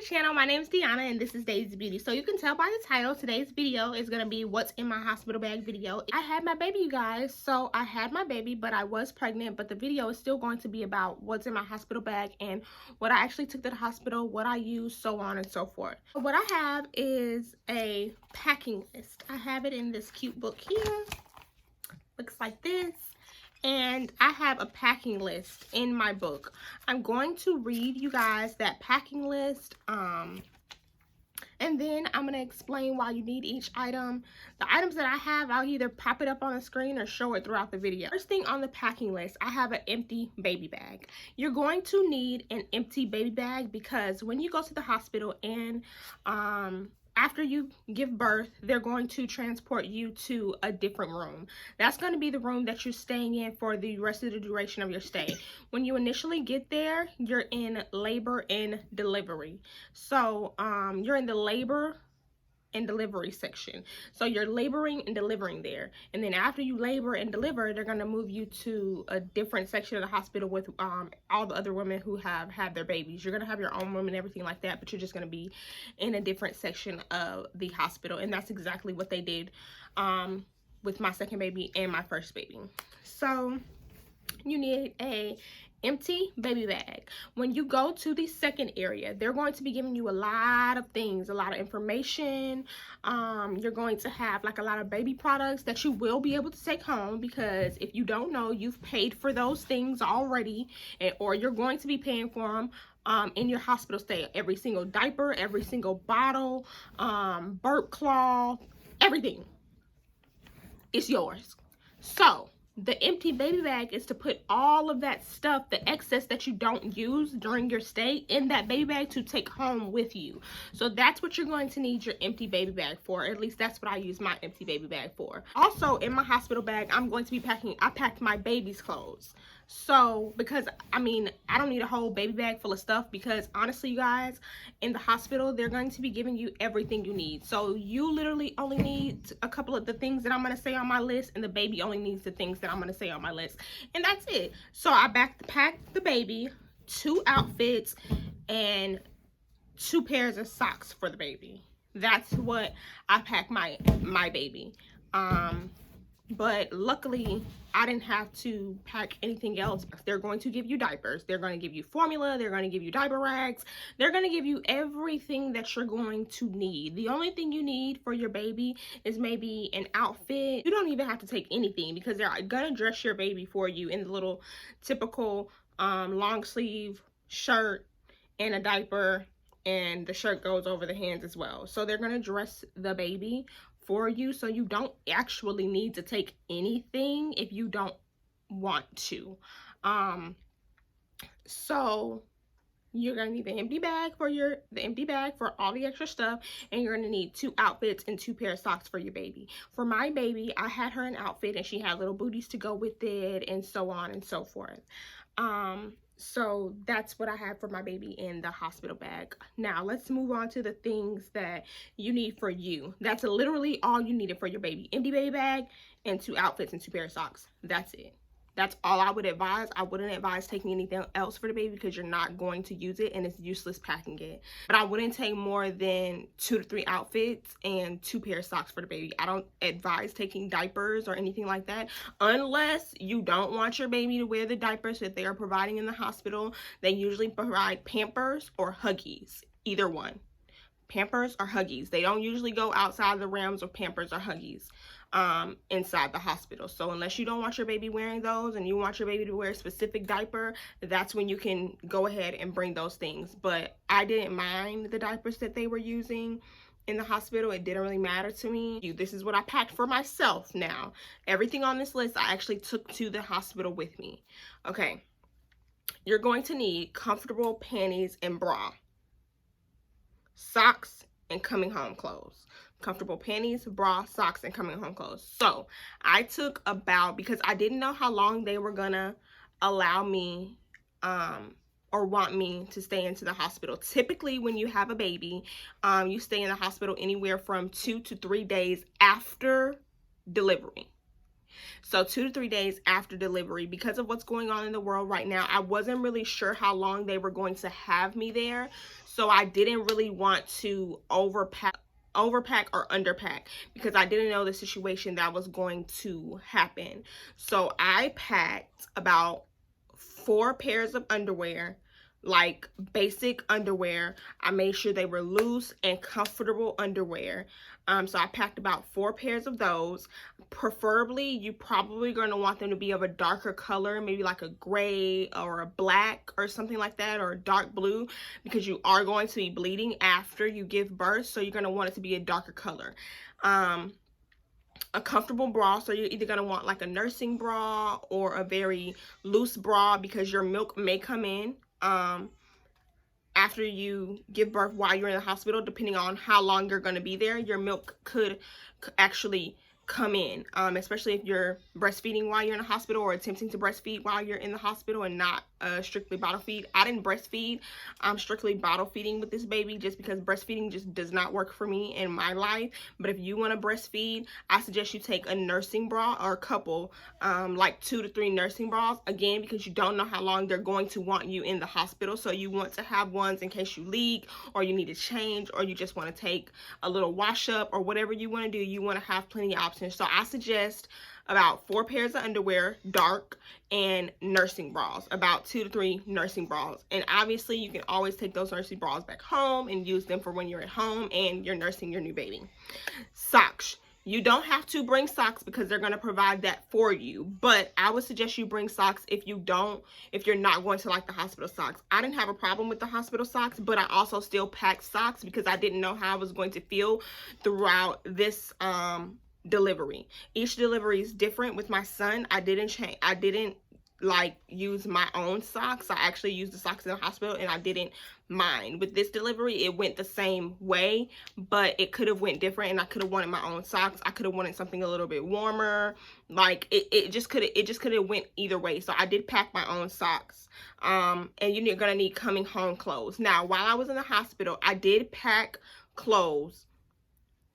channel. My name is Deanna and this is Daisy Beauty. So you can tell by the title, today's video is going to be what's in my hospital bag video. I had my baby, you guys. So I had my baby, but I was pregnant, but the video is still going to be about what's in my hospital bag and what I actually took to the hospital, what I used, so on and so forth. What I have is a packing list. I have it in this cute book here. Looks like this. And I have a packing list in my book. I'm going to read you guys that packing list, and then I'm going to explain why you need each item. The items that I have, I'll either pop it up on the screen or show it throughout the video. First thing on the packing list, I have an empty baby bag. You're going to need an empty baby bag because when you go to the hospital and after you give birth, they're going to transport you to a different room. That's going to be the room that you're staying in for the rest of the duration of your stay. When you initially get there, you're in labor and delivery. So you're in the labor and delivery section. So you're laboring and delivering there. And then after you labor and deliver, they're going to move you to a different section of the hospital with all the other women who have had their babies. You're going to have your own room and everything like that, but you're just going to be in a different section of the hospital. And that's exactly what they did with my second baby and my first baby. So you need a empty baby bag. When you go to the second area, they're going to be giving you a lot of things, a lot of information. You're going to have like a lot of baby products that you will be able to take home, because if you don't know, you've paid for those things already, or you're going to be paying for them in your hospital stay. Every single diaper, every single bottle, burp cloth, everything, it's yours. So the empty baby bag is to put all of that stuff, the excess that you don't use during your stay, in that baby bag to take home with you. So that's what you're going to need your empty baby bag for. At least that's what I use my empty baby bag for. Also in my hospital bag, I'm going to be packing, I packed my baby's clothes. So because I mean, I don't need a whole baby bag full of stuff, because honestly, you guys, in the hospital, they're going to be giving you everything you need. So you literally only need a couple of the things that I'm going to say on my list, and the baby only needs the things that I'm going to say on my list. And that's it. So I packed the baby, 2 outfits, and 2 pairs of socks for the baby. That's what I packed my baby. But luckily, I didn't have to pack anything else. They're going to give you diapers. They're going to give you formula. They're going to give you diaper rags. They're going to give you everything that you're going to need. The only thing you need for your baby is maybe an outfit. You don't even have to take anything, because they're going to dress your baby for you in the little typical long sleeve shirt and a diaper, and the shirt goes over the hands as well. So they're going to dress the baby for you, so you don't actually need to take anything if you don't want to. So you're gonna need the empty bag for all the extra stuff, and you're gonna need 2 outfits and 2 pair of socks for your baby. For my baby, I had her an outfit and she had little booties to go with it, and so on and so forth. So that's what I have for my baby in the hospital bag. Now let's move on to the things that you need for you. That's literally all you needed for your baby. Empty baby bag and 2 outfits and 2 pair of socks. That's it. That's all I would advise. I wouldn't advise taking anything else for the baby, because you're not going to use it and it's useless packing it. But I wouldn't take more than 2 to 3 outfits and 2 pair of socks for the baby. I don't advise taking diapers or anything like that, unless you don't want your baby to wear the diapers that they are providing in the hospital. They usually provide Pampers or Huggies, either one. Pampers or Huggies. They don't usually go outside the realms of Pampers or Huggies inside the hospital. So unless you don't want your baby wearing those and you want your baby to wear a specific diaper, that's when you can go ahead and bring those things. But I didn't mind the diapers that they were using in the hospital. It didn't really matter to me. This is what I packed for myself. Now everything on this list I actually took to the hospital with me. Okay, you're going to need comfortable panties and bra, socks, and coming home clothes. Comfortable panties, bra, socks, and coming home clothes. So I took about, because I didn't know how long they were gonna allow me or want me to stay into the hospital. Typically when you have a baby, you stay in the hospital anywhere from 2 to 3 days after delivery. So 2 to 3 days after delivery. Because of what's going on in the world right now, I wasn't really sure how long they were going to have me there. so I didn't really want to overpack or underpack because I didn't know the situation that was going to happen. So I packed about 4 pairs of underwear, like basic underwear. I made sure they were loose and comfortable underwear. So I packed about 4 pairs of those. Preferably, you probably going to want them to be of a darker color, maybe like a gray or a black or something like that, or a dark blue, because you are going to be bleeding after you give birth, so you're going to want it to be a darker color. A comfortable bra, so you're either going to want like a nursing bra or a very loose bra, because your milk may come in after you give birth while you're in the hospital. Depending on how long you're going to be there, your milk could actually come in, especially if you're breastfeeding while you're in the hospital, or attempting to breastfeed while you're in the hospital and not strictly bottle feed. I didn't breastfeed. I'm strictly bottle feeding with this baby, just because breastfeeding just does not work for me in my life. But if you want to breastfeed, I suggest you take a nursing bra, or a couple, like 2 to 3 nursing bras, again, because you don't know how long they're going to want you in the hospital. So you want to have ones in case you leak, or you need to change, or you just want to take a little wash up, or whatever you want to do. You want to have plenty of options. So I suggest about 4 pairs of underwear, dark, and nursing bras, about 2 to 3 nursing bras. And obviously you can always take those nursing bras back home and use them for when you're at home and you're nursing your new baby. Socks. You don't have to bring socks because they're going to provide that for you, but I would suggest you bring socks if you're not going to like the hospital socks. I didn't have a problem with the hospital socks, but I also still packed socks because I didn't know how I was going to feel throughout this delivery. Each delivery is different. With my son, I didn't like use my own socks. I actually used the socks in the hospital, and I didn't mind. With this delivery, it went the same way, but it could have went different, and I could have wanted my own socks. I could have wanted something a little bit warmer. Like it just could have went either way. So I did pack my own socks. And you're gonna need coming home clothes. Now, while I was in the hospital, I did pack clothes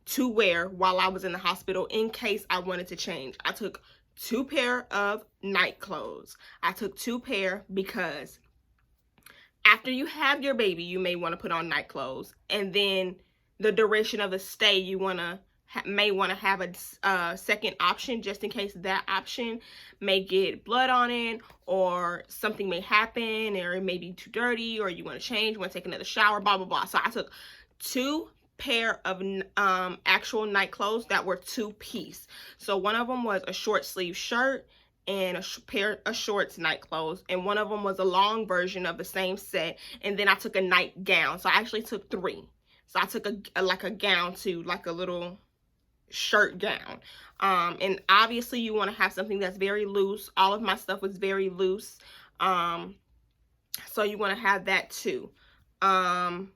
to wear while I was in the hospital in case I wanted to change. I took 2 pair of night clothes. I took 2 pair because after you have your baby, you may want to put on night clothes, and then the duration of the stay, you may want to have a second option, just in case that option may get blood on it, or something may happen, or it may be too dirty, or you want to change, want to take another shower, blah blah blah. So I took 2 pair of actual night clothes that were 2-piece. So one of them was a short sleeve shirt and a pair of shorts night clothes, and one of them was a long version of the same set, and then I took a night gown. So I actually took 3. So I took a gown too, like a little shirt gown. And obviously you want to have something that's very loose. All of my stuff was very loose, so you want to have that too.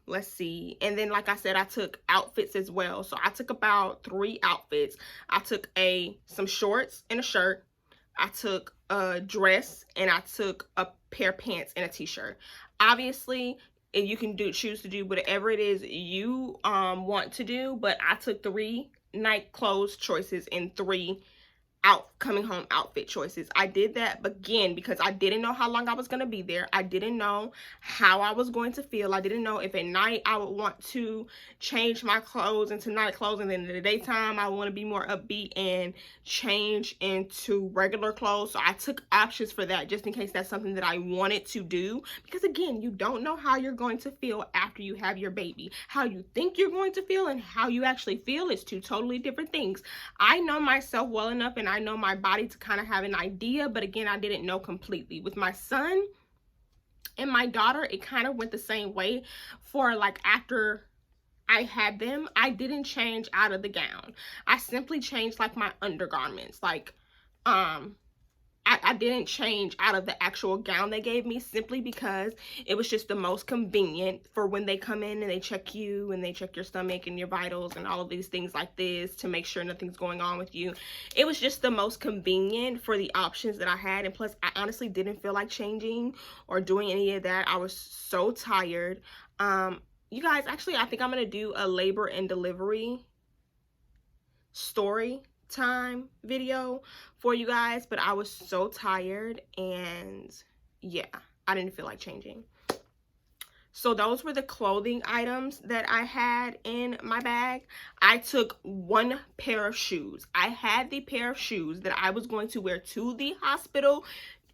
Let's see. And then, like I said, I took outfits as well. So I took about 3 outfits. I took some shorts and a shirt. I took a dress, and I took a pair of pants and a t-shirt. Obviously, you can choose to do whatever it is you want to do, but I took 3 night clothes choices and 3 coming home outfit choices. I did that again because I didn't know how long I was going to be there. I didn't know how I was going to feel. I didn't know if at night I would want to change my clothes into night clothes, and then in the daytime I want to be more upbeat and change into regular clothes. So I took options for that, just in case that's something that I wanted to do, because again, you don't know how you're going to feel after you have your baby. How you think you're going to feel and how you actually feel is 2 totally different things. I know myself well enough, and I know my body to kind of have an idea, but again, I didn't know completely. With my son and my daughter, it kind of went the same way. For like after I had them, I didn't change out of the gown. I simply changed like my undergarments. Like I didn't change out of the actual gown they gave me, simply because it was just the most convenient for when they come in and they check you, and they check your stomach and your vitals and all of these things like this to make sure nothing's going on with you. It was just the most convenient for the options that I had. And plus, I honestly didn't feel like changing or doing any of that. I was so tired. You guys, actually, I think I'm going to do a labor and delivery story time video for you guys, but I was so tired, and yeah, I didn't feel like changing. So those were the clothing items that I had in my bag. I took one pair of shoes. I had the pair of shoes that I was going to wear to the hospital,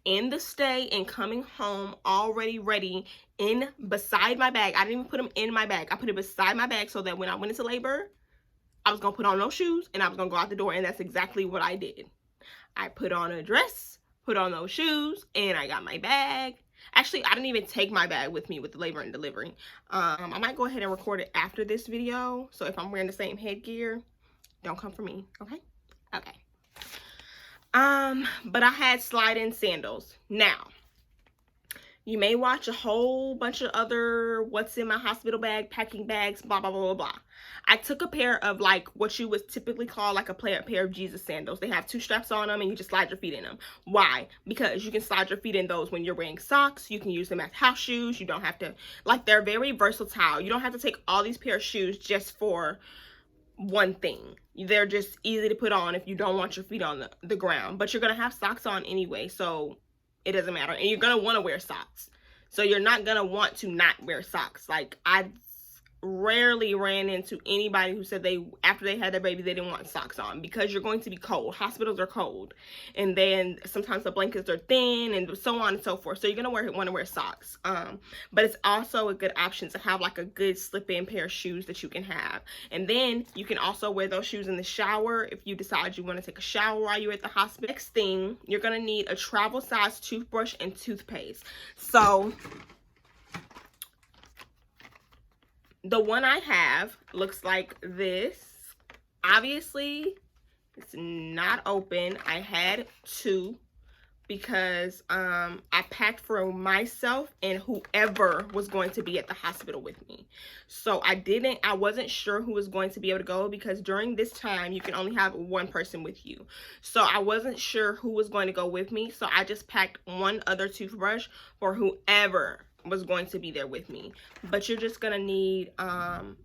in the stay, and coming home already ready in beside my bag. I didn't even put them in my bag. I put it beside my bag so that when I went into labor, I was gonna put on those shoes and I was gonna go out the door, and that's exactly what I did. I put on a dress, put on those shoes, and I got my bag. Actually, I didn't even take my bag with me with the labor and delivery. I might go ahead and record it after this video. So if I'm wearing the same headgear, don't come for me, okay? Okay. But I had slide-in sandals. Now, you may watch a whole bunch of other what's in my hospital bag, packing bags, blah, blah, blah, blah, blah. I took a pair of like what you would typically call like a pair of Jesus sandals. They have 2 straps on them and you just slide your feet in them. Why? Because you can slide your feet in those when you're wearing socks. You can use them as house shoes. You don't have to, like, they're very versatile. You don't have to take all these pair of shoes just for one thing. They're just easy to put on if you don't want your feet on the ground. But you're going to have socks on anyway, so it doesn't matter. And you're going to want to wear socks. So you're not going to want to not wear socks. Like, I rarely ran into anybody who said they, after they had their baby, they didn't want socks on, because you're going to be cold. Hospitals are cold, and then sometimes the blankets are thin and so on and so forth. So you're gonna want to wear socks. But it's also a good option to have like a good slip-in pair of shoes that you can have. And then you can also wear those shoes in the shower if you decide you want to take a shower while you're at the hospital. Next thing, you're gonna need a travel size toothbrush and toothpaste. So the one I have looks like this. Obviously, it's not open. I had 2 because I packed for myself and whoever was going to be at the hospital with me. So I wasn't sure who was going to be able to go, because during this time, you can only have 1 person with you. So I wasn't sure who was going to go with me. So I just packed 1 other toothbrush for whoever was going to be there with me. But you're just gonna need and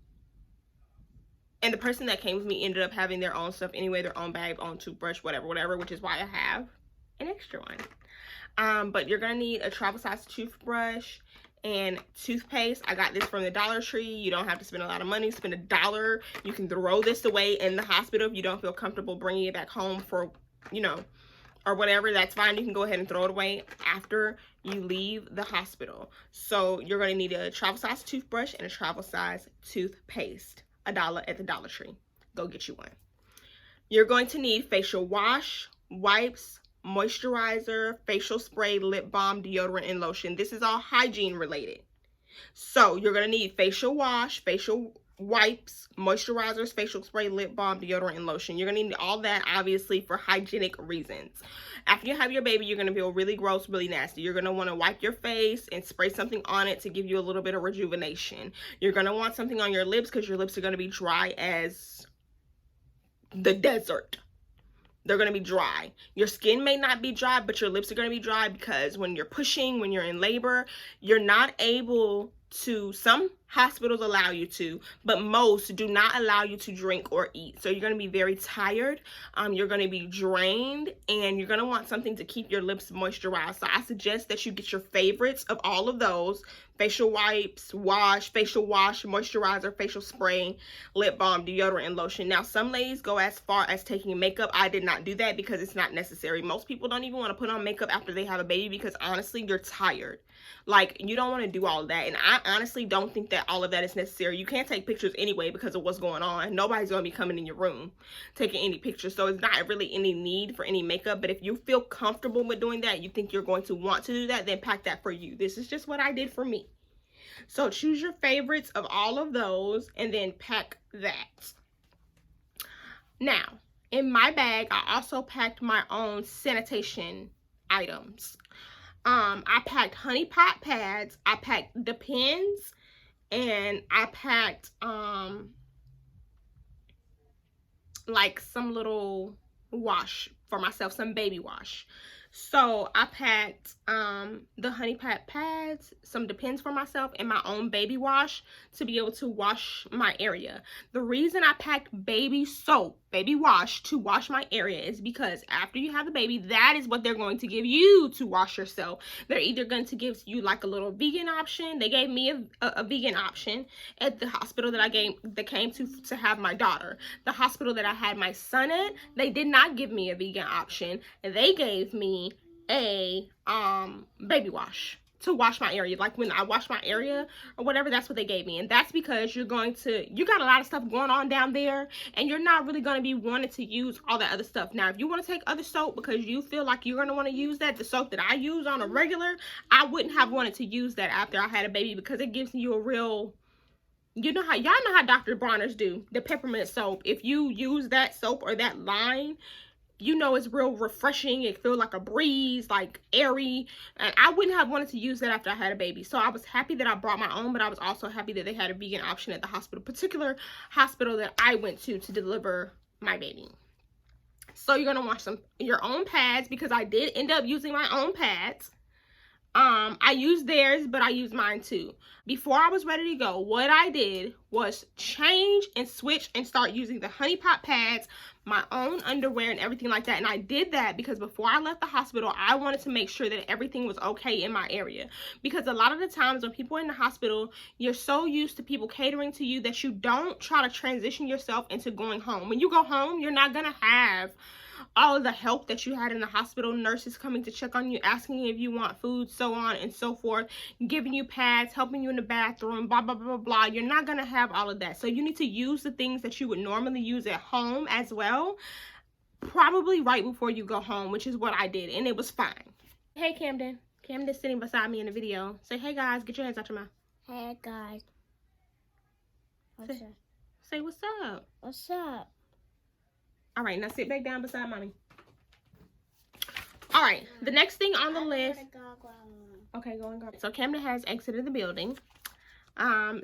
the person that came with me ended up having their own stuff anyway, their own bag, own toothbrush, whatever, which is why I have an extra one. But you're gonna need a travel size toothbrush and toothpaste. I got this from the Dollar Tree. You don't have to spend a lot of money. Spend $1. You can throw this away in the hospital if you don't feel comfortable bringing it back home for, you know, or whatever. That's fine. You can go ahead and throw it away after you leave the hospital. So you're going to need a travel size toothbrush and a travel size toothpaste. $1 at the Dollar Tree. Go get you one. You're going to need facial wash, wipes, moisturizer, facial spray, lip balm, deodorant, and lotion. This is all hygiene related. So you're going to need facial wash, facial wipes, moisturizers, facial spray, lip balm, deodorant, and lotion. You're gonna need all that, obviously, for hygienic reasons. After you have your baby, you're gonna feel really gross, really nasty. You're gonna want to wipe your face and spray something on it to give you a little bit of rejuvenation. You're gonna want something on your lips because your lips are gonna be dry as the desert. They're going to be dry. Your skin may not be dry, but your lips are going to be dry, because when you're pushing, when you're in labor, you're not able to, some hospitals allow you to, but most do not allow you to drink or eat. So you're going to be very tired. You're going to be drained, and you're going to want something to keep your lips moisturized. So I suggest that you get your favorites of all of those: facial wipes, facial wash, moisturizer, facial spray, lip balm, deodorant, and lotion. Now, some ladies go as far as taking makeup. I did not do that because it's not necessary. Most people don't even want to put on makeup after they have a baby because, honestly, you're tired. Like, you don't want to do all that. And I honestly don't think that all of that is necessary. You can't take pictures anyway because of what's going on. Nobody's going to be coming in your room taking any pictures. So it's not really any need for any makeup. But if you feel comfortable with doing that, you think you're going to want to do that, then pack that for you. This is just what I did for me. So choose your favorites of all of those and then pack that. Now, in my bag, I also packed my own sanitation items. I packed HoneyPot pads, I packed Depends, and I packed like some little wash for myself, some baby wash. So I packed the HoneyPot pads, some Depends for myself, and my own baby wash to be able to wash my area. The reason I packed baby soap baby wash to wash my area is because after you have the baby, that is what they're going to give you to wash yourself. They're either going to give you like a little vegan option. They gave me a vegan option at the hospital that came to have my daughter. The hospital that I had my son at, they did not give me a vegan option. They gave me a baby wash to wash my area. Like when I wash my area or whatever, that's what they gave me. And that's because you got a lot of stuff going on down there, and you're not really going to be wanting to use all that other stuff. Now, if you want to take other soap because you feel like you're going to want to use that, the soap that I use on a regular, I wouldn't have wanted to use that after I had a baby, because it gives you a real, y'all know how Dr. Bronner's do the peppermint soap. If you use that soap or that line, you know, it's real refreshing. It feels like a breeze, like airy. And I wouldn't have wanted to use that after I had a baby. So I was happy that I brought my own, but I was also happy that they had a vegan option at the hospital, particular hospital that I went to deliver my baby. So you're gonna wash your own pads, because I did end up using my own pads. I used theirs, but I used mine too. Before I was ready to go, what I did was change and switch and start using the HoneyPot pads, my own underwear and everything like that. And I did that because before I left the hospital, I wanted to make sure that everything was okay in my area. Because a lot of the times when people are in the hospital, you're so used to people catering to you that you don't try to transition yourself into going home. When you go home, you're not gonna have all of the help that you had in the hospital, nurses coming to check on you, asking if you want food, so on and so forth, giving you pads, helping you in the bathroom, blah, blah, blah, blah. You're not going to have all of that. So you need to use the things that you would normally use at home as well, probably right before you go home, which is what I did, and it was fine. Hey, Camden. Camden's sitting beside me in the video. Say, hey, guys. Get your hands out your mouth. Hey, guys. What's up? Say, what's up? What's up? All right, now sit back down beside mommy. All right, the next thing on the list. Okay, go and go. So Camden has exited the building.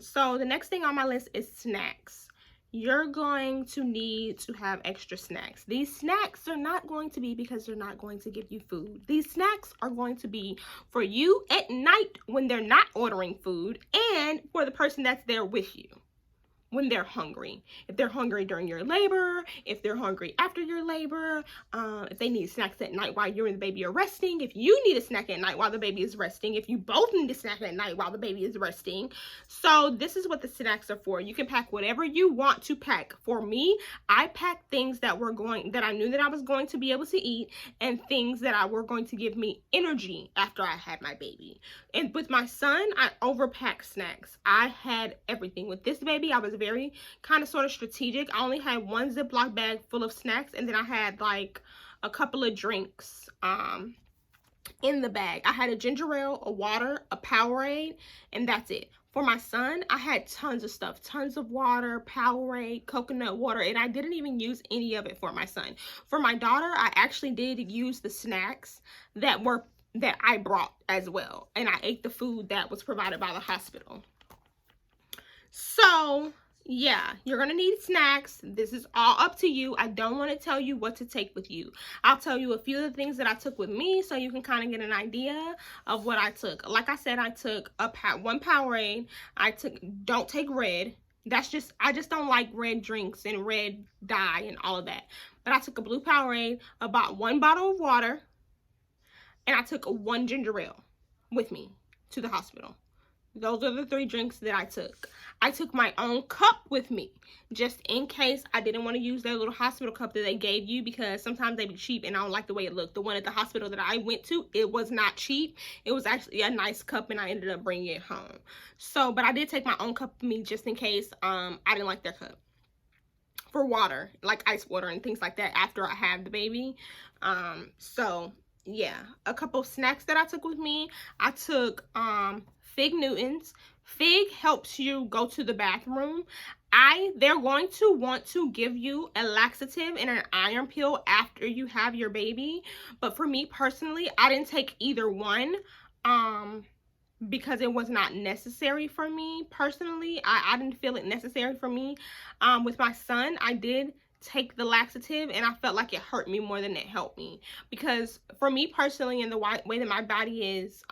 So the next thing on my list is snacks. You're going to need to have extra snacks. These snacks are not going to be because they're not going to give you food. These snacks are going to be for you at night when they're not ordering food, and for the person that's there with you when they're hungry. If they're hungry during your labor, if they're hungry after your labor, if they need snacks at night while you and the baby are resting, if you need a snack at night while the baby is resting, if you both need a snack at night while the baby is resting. So this is what the snacks are for. You can pack whatever you want to pack. For me, I packed things that I knew that I was going to be able to eat, and things that were going to give me energy after I had my baby. And with my son, I overpacked snacks. I had everything. With this baby, I was very kind of sort of strategic. I only had one Ziploc bag full of snacks, and then I had like a couple of drinks in the bag. I had a ginger ale, a water, a Powerade, and that's it. For my son, I had tons of stuff, tons of water, Powerade, coconut water, and I didn't even use any of it for my son. For my daughter, I actually did use the snacks that I brought as well, and I ate the food that was provided by the hospital. So yeah, you're gonna need snacks. This is all up to you. I don't want to tell you what to take with you. I'll tell you a few of the things that I took with me so you can kind of get an idea of what I took. Like I said, I took one Powerade. Don't take red. I just don't like red drinks and red dye and all of that. But I took a blue Powerade, about one bottle of water, and I took one ginger ale with me to the hospital. Those are the 3 drinks that I took. I took my own cup with me, just in case I didn't want to use that little hospital cup that they gave you, because sometimes they be cheap and I don't like the way it looked. The one at the hospital that I went to, it was not cheap. It was actually a nice cup, and I ended up bringing it home. So, but I did take my own cup with me just in case I didn't like their cup. For water, like ice water and things like that after I had the baby. So yeah, a couple of snacks that I took with me. I took Fig Newtons. Fig helps you go to the bathroom. They're going to want to give you a laxative and an iron pill after you have your baby. But for me personally, I didn't take either one because it was not necessary for me personally. I didn't feel it necessary for me. With my son, I did take the laxative, and I felt like it hurt me more than it helped me, because for me personally, in the way that my body is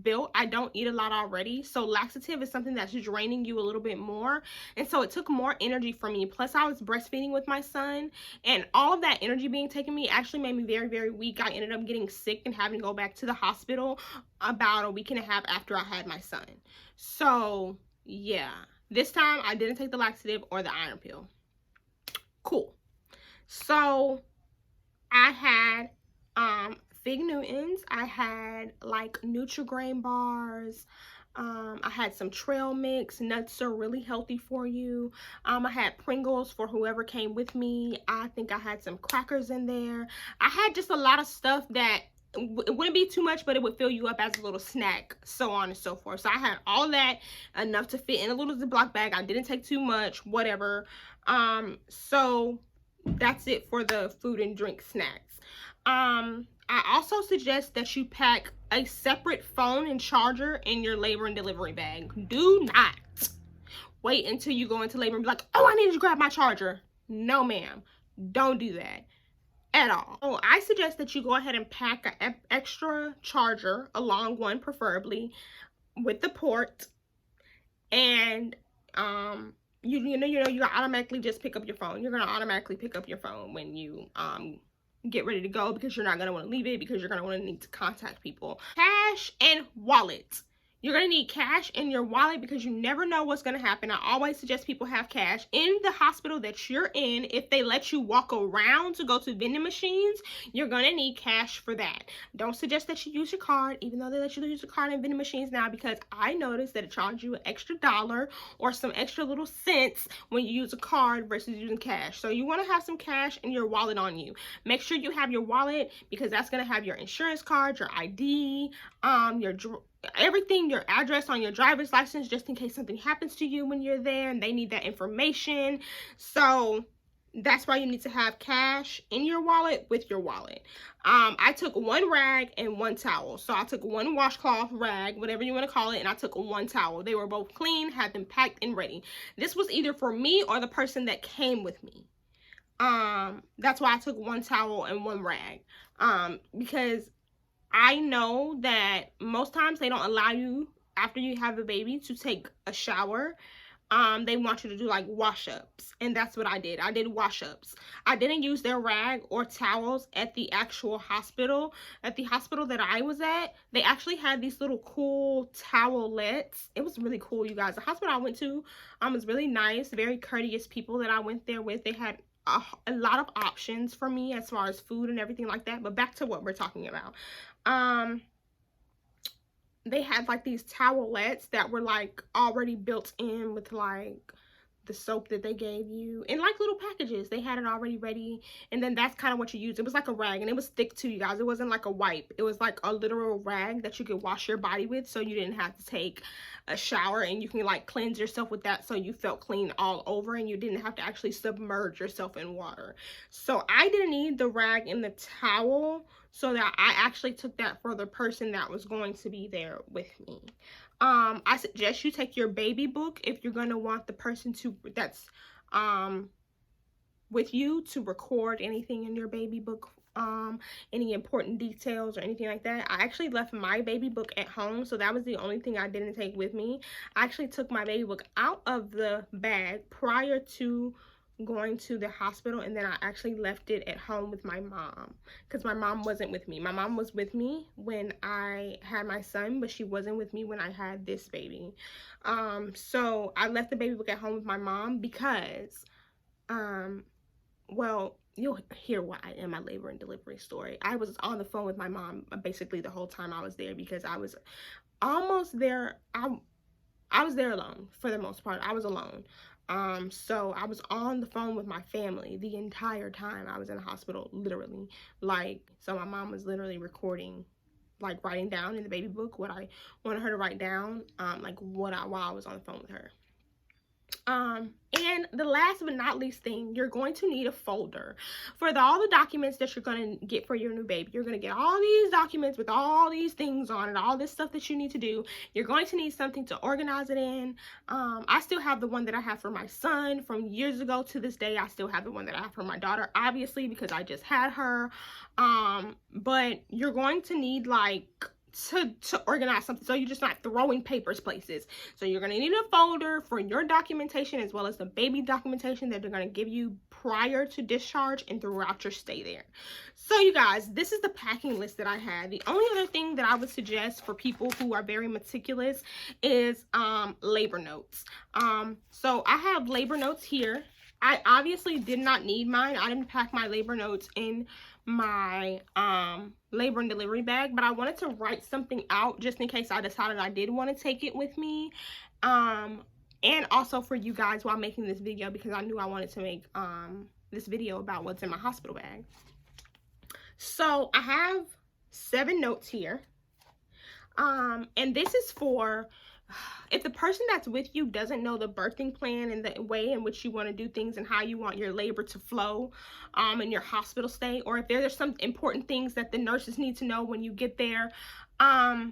built, I don't eat a lot already, so laxative is something that's draining you a little bit more, and so it took more energy from me. Plus I was breastfeeding with my son, and all of that energy being taken me actually made me very, very weak. I ended up getting sick and having to go back to the hospital about a week and a half after I had my son. So yeah, this time I didn't take the laxative or the iron pill. Cool. So I had Fig Newtons, I had like Nutri-Grain bars, I had some trail mix. Nuts are really healthy for you. I had Pringles for whoever came with me. I think I had some crackers in there. I had just a lot of stuff that it wouldn't be too much, but it would fill you up as a little snack, so on and so forth. So I had all that, enough to fit in a little Ziploc bag. I didn't take too much, whatever. So that's it for the food and drink snacks. I also suggest that you pack a separate phone and charger in your labor and delivery bag. Do not wait until you go into labor and be like, oh, I need to grab my charger. No, ma'am. Don't do that at all. So I suggest that you go ahead and pack an extra charger, a long one preferably, with the port, and you automatically just pick up your phone. You're gonna automatically pick up your phone when you get ready to go, because you're not going to want to leave it, because you're going to want to need to contact people. Cash and wallet. You're going to need cash in your wallet, because you never know what's going to happen. I always suggest people have cash in the hospital that you're in. If they let you walk around to go to vending machines, you're going to need cash for that. Don't suggest that you use your card, even though they let you use your card in vending machines now, because I noticed that it charges you an extra $1 or some extra little cents when you use a card versus using cash. So you want to have some cash in your wallet on you. Make sure you have your wallet, because that's going to have your insurance card, your ID, everything, your address on your driver's license, just in case something happens to you when you're there and they need that information. So that's why you need to have cash in your wallet with your wallet. I took one rag and one towel. So I took one washcloth, rag, whatever you want to call it, and I took one towel. They were both clean, had them packed and ready. This was either for me or the person that came with me. That's why I took one towel and one rag, because I know that most times they don't allow you, after you have a baby, to take a shower. They want you to do like wash-ups, and that's what I did. I did wash-ups. I didn't use their rag or towels at the actual hospital. At the hospital that I was at, they actually had these little cool towelettes. It was really cool, you guys. The hospital I went to was really nice, very courteous people that I went there with. They had a lot of options for me as far as food and everything like that. But back to what we're talking about. They had like these towelettes that were like already built in with like the soap that they gave you in like little packages. They had it already ready, and then that's kind of what you use. It was like a rag, and it was thick too, you guys. It wasn't like a wipe. It was like a literal rag that you could wash your body with, so you didn't have to take a shower, and you can like cleanse yourself with that, so you felt clean all over, and you didn't have to actually submerge yourself in water. So I didn't need the rag and the towel, so that I actually took that for the person that was going to be there with me. I suggest you take your baby book if you're going to want the person that's with you to record anything in your baby book, any important details or anything like that. I actually left my baby book at home, so that was the only thing I didn't take with me. I actually took my baby book out of the bag prior to going to the hospital, and then I actually left it at home with my mom, because my mom wasn't with me. My mom was with me when I had my son, but she wasn't with me when I had this baby. So I left the baby book at home with my mom because well, you'll hear why in my labor and delivery story. I was on the phone with my mom basically the whole time I was there, because I was almost there. I was there alone for the most part. I was alone. So I was on the phone with my family the entire time I was in the hospital, literally. Like, so my mom was literally recording, like writing down in the baby book what I wanted her to write down, like while I was on the phone with her. And the last but not least thing, you're going to need a folder for all the documents that you're going to get for your new baby. You're going to get all these documents with all these things on it, all this stuff that you need to do. You're going to need something to organize it in. I still have the one that I have for my son from years ago to this day. I still have the one that I have for my daughter, obviously, because I just had her. But you're going to need like to organize something, so you're just not throwing papers places. So you're going to need a folder for your documentation as well as the baby documentation that they're going to give you prior to discharge and throughout your stay there. So you guys, this is the packing list that I had. The only other thing that I would suggest for people who are very meticulous is labor notes. So I have labor notes here. I obviously did not need mine. I didn't pack my labor notes in my labor and delivery bag, but I wanted to write something out just in case I decided I did want to take it with me, and also for you guys while making this video, because I knew I wanted to make this video about what's in my hospital bag. So I have 7 notes here, and this is for if the person that's with you doesn't know the birthing plan and the way in which you want to do things and how you want your labor to flow in your hospital stay, or if there's some important things that the nurses need to know when you get there, I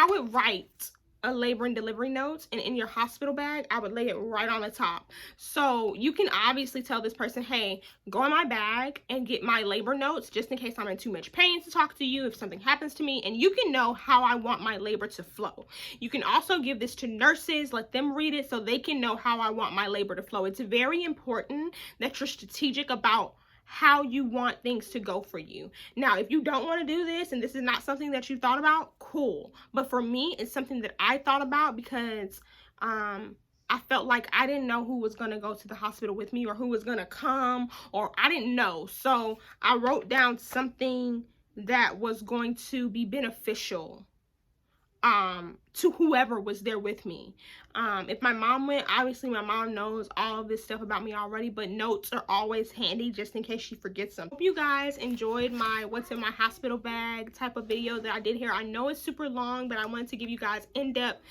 would write a labor and delivery notes, and in your hospital bag I would lay it right on the top, so you can obviously tell this person, hey, go in my bag and get my labor notes just in case I'm in too much pain to talk to you if something happens to me, and you can know how I want my labor to flow. You can also give this to nurses, let them read it so they can know how I want my labor to flow. It's very important that you're strategic about how you want things to go for you. Now, if you don't want to do this and this is not something that you thought about, cool. But for me, it's something that I thought about because I felt like I didn't know who was going to go to the hospital with me or who was going to come, or I didn't know. So I wrote down something that was going to be beneficial to whoever was there with me. If my mom went, obviously my mom knows all of this stuff about me already, but notes are always handy just in case she forgets them. Hope you guys enjoyed my what's in my hospital bag type of video that I did here. I know it's super long, but I wanted to give you guys in-depth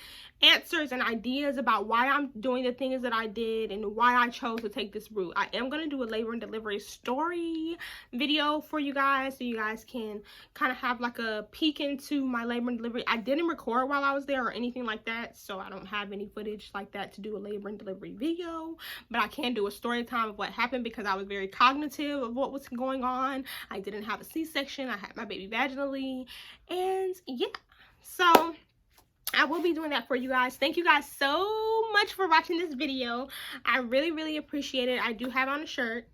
answers and ideas about why I'm doing the things that I did and why I chose to take this route. I am going to do a labor and delivery story video for you guys so you guys can kind of have like a peek into my labor and delivery. I didn't record while I was there or anything like that, so I don't have any footage like that to do a labor and delivery video, but I can do a story time of what happened because I was very cognitive of what was going on. I didn't have a C-section. I had my baby vaginally, and yeah, so I will be doing that for you guys. Thank you guys so much for watching this video. I really appreciate it. I do have on a shirt,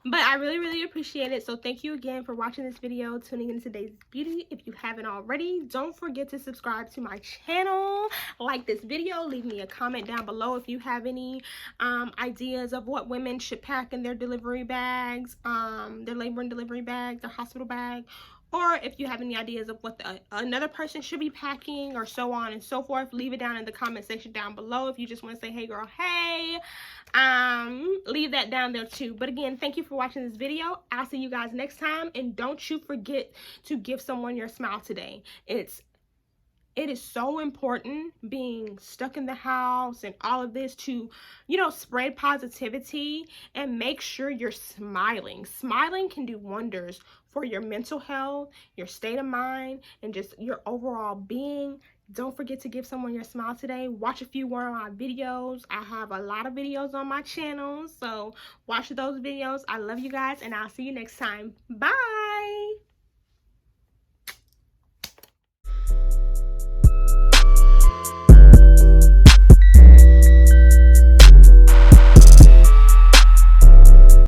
but I really appreciate it. So thank you again for watching this video, tuning into Daisy Beauty. If you haven't already, don't forget to subscribe to my channel, like this video, leave me a comment down below if you have any ideas of what women should pack in their delivery bags, their labor and delivery bag, their hospital bag, or if you have any ideas of what another person should be packing, or so on and so forth. Leave it down in the comment section down below. If you just want to say, hey girl, hey, leave that down there too. But again, thank you for watching this video. I'll see you guys next time, and don't you forget to give someone your smile today. It is so important, being stuck in the house and all of this, to, you know, spread positivity and make sure you're smiling. Smiling can do wonders for your mental health, your state of mind, and just your overall being. Don't forget to give someone your smile today. Watch a few more of my videos. I have a lot of videos on my channel, so watch those videos. I love you guys, and I'll see you next time. Bye!